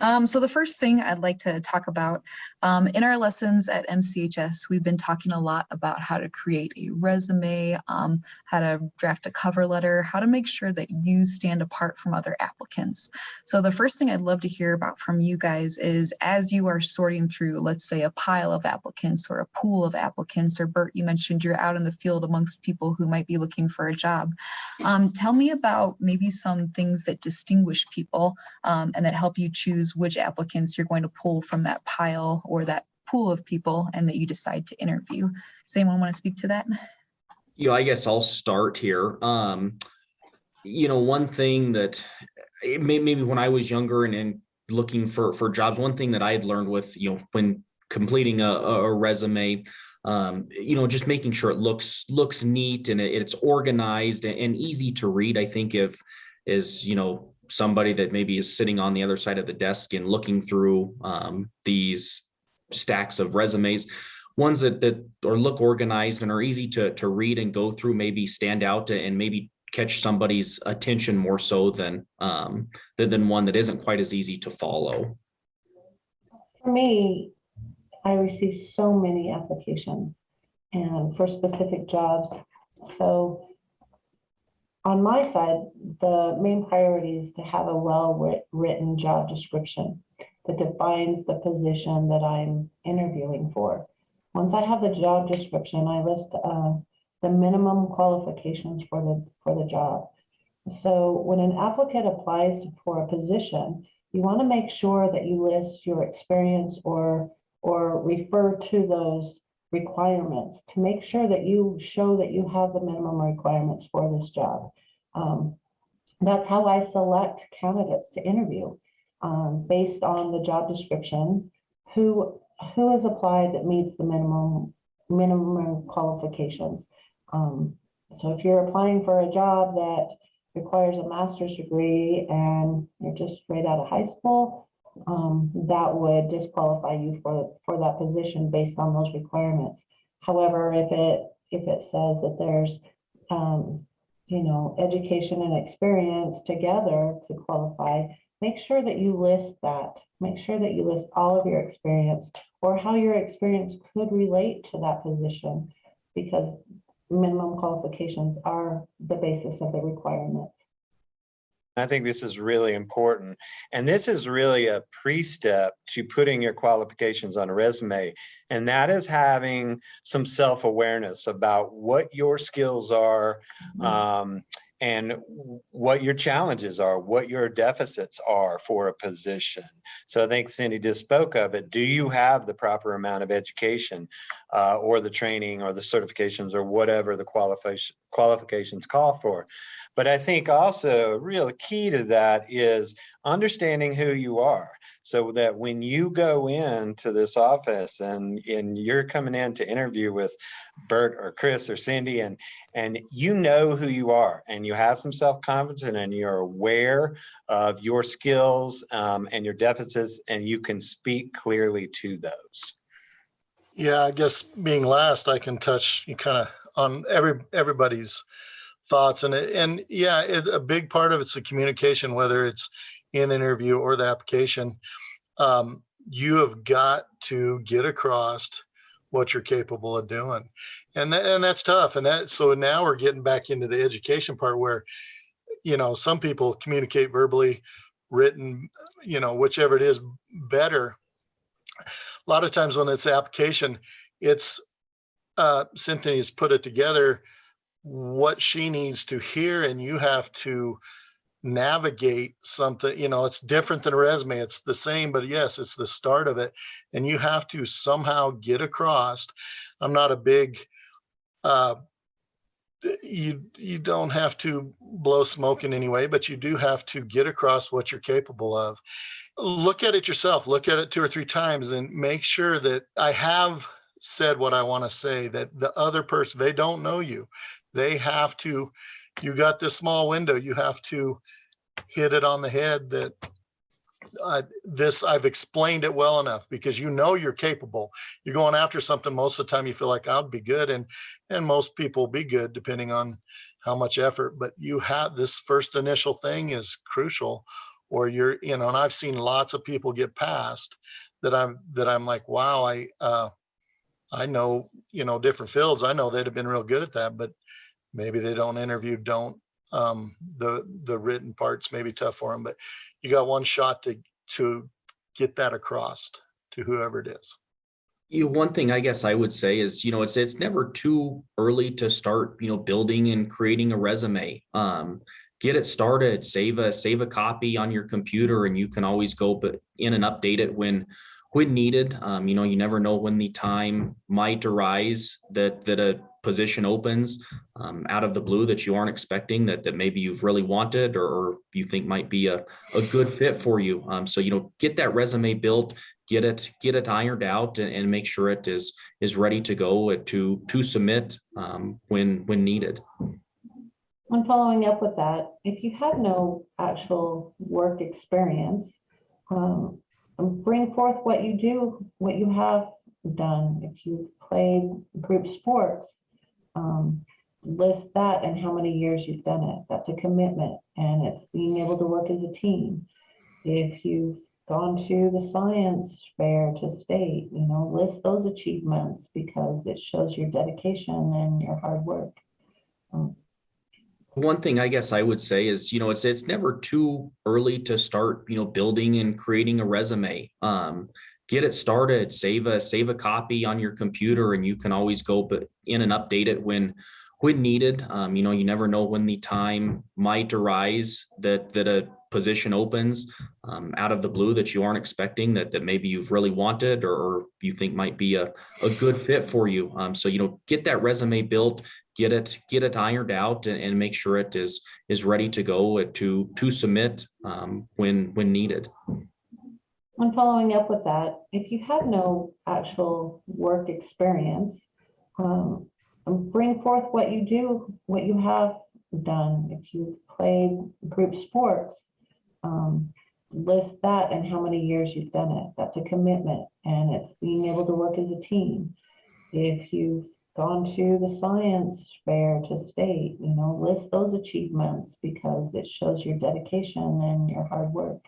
So the first thing I'd like to talk about in our lessons at MCHS, we've been talking a lot about how to create a resume, how to draft a cover letter, how to make sure that you stand apart from other applicants. So the first thing I'd love to hear about from you guys is as you are sorting through, let's say, a pile of applicants or a pool of applicants, or Bert, you mentioned you're out in the field amongst people who might be looking for a job. Tell me about maybe some things that distinguish people and that help you choose which applicants you're going to pull from that pile or that pool of people and that you decide to interview. Does anyone want to speak to that? I guess I'll start here. One thing that maybe when I was younger and looking for jobs, one thing that I had learned with, when completing a resume, just making sure it looks neat and it's organized and easy to read. I think if is, somebody that maybe is sitting on the other side of the desk and looking through these stacks of resumes, ones that or look organized and are easy to read and go through, maybe stand out and maybe catch somebody's attention more so than one that isn't quite as easy to follow. For me, I receive so many applications and for specific jobs. So on my side, the main priority is to have a well-written job description that defines the position that I'm interviewing for. Once I have the job description, I list the minimum qualifications for the job. So when an applicant applies for a position, you want to make sure that you list your experience or refer to those requirements to make sure that you show that you have the minimum requirements for this job. That's how I select candidates to interview based on the job description, who has applied that meets the minimum qualifications. So if you're applying for a job that requires a master's degree and you're just straight out of high school, that would disqualify you for that position based on those requirements. However, if it says that there's education and experience together to qualify, make sure that you list that. Make sure that you list all of your experience or how your experience could relate to that position, because minimum qualifications are the basis of the requirement. I think this is really important. And this is really a pre-step to putting your qualifications on a resume. And that is having some self-awareness about what your skills are, and what your challenges are, what your deficits are for a position. So I think Cindy just spoke of it. Do you have the proper amount of education or the training or the certifications or whatever the qualifications call for? But I think also a real key to that is understanding who you are, so that when you go into this office and you're coming in to interview with Bert or Chris or Cindy, and you know who you are and you have some self-confidence and you're aware of your skills and your deficits, and you can speak clearly to those. Yeah, I guess being last, I can touch kind of on everybody's thoughts, and a big part of it's the communication, whether it's in the interview or the application. You have got to get across what you're capable of doing, and that's tough. And so now we're getting back into the education part where, some people communicate verbally, written, whichever it is better. A lot of times when it's application, it's Cynthia's put it together what she needs to hear, and you have to navigate something. It's different than a resume. It's the same, but yes, it's the start of it, and you have to somehow get across. I'm not a big you don't have to blow smoke in any way, but you do have to get across what you're capable of. Look at it yourself, look at it 2 or 3 times, and make sure that I have said what I want to say, that the other person, they don't know you. They have to, you got this small window, you have to hit it on the head that I've explained it well enough, because you're capable. You're going after something, most of the time you feel like I'll be good, and most people be good depending on how much effort, but you have this first initial thing is crucial, or you're, and I've seen lots of people get past that I'm like, wow, I know, different fields. I know they'd have been real good at that, but maybe they don't interview, the written parts may be tough for them, but you got one shot to get that across to whoever it is. One thing I guess I would say is, it's never too early to start, building and creating a resume. Get it started, save a copy on your computer, and you can always go in and update it when needed. You never know when the time might arise that a position opens out of the blue that you aren't expecting, that maybe you've really wanted or you think might be a good fit for you. So get that resume built, get it ironed out, and make sure it is ready to go to submit when needed. And following up with that, if you have no actual work experience, bring forth what you have done. If you've played group sports, list that and how many years you've done it. That's a commitment, and it's being able to work as a team. If you've gone to the science fair to state, list those achievements, because it shows your dedication and your hard work. One thing I guess I would say is, it's never too early to start, building and creating a resume. Get it started, save a copy on your computer, and you can always go in and update it when needed. You never know when the time might arise that a position opens out of the blue that you aren't expecting, that maybe you've really wanted or you think might be a good fit for you. So get that resume built, get it ironed out, and make sure it is ready to go to submit when needed. And following up with that, if you have no actual work experience, bring forth what you have done. If you've played group sports, list that and how many years you've done it. That's a commitment, and it's being able to work as a team. If you've gone to the science fair to state, list those achievements, because it shows your dedication and your hard work.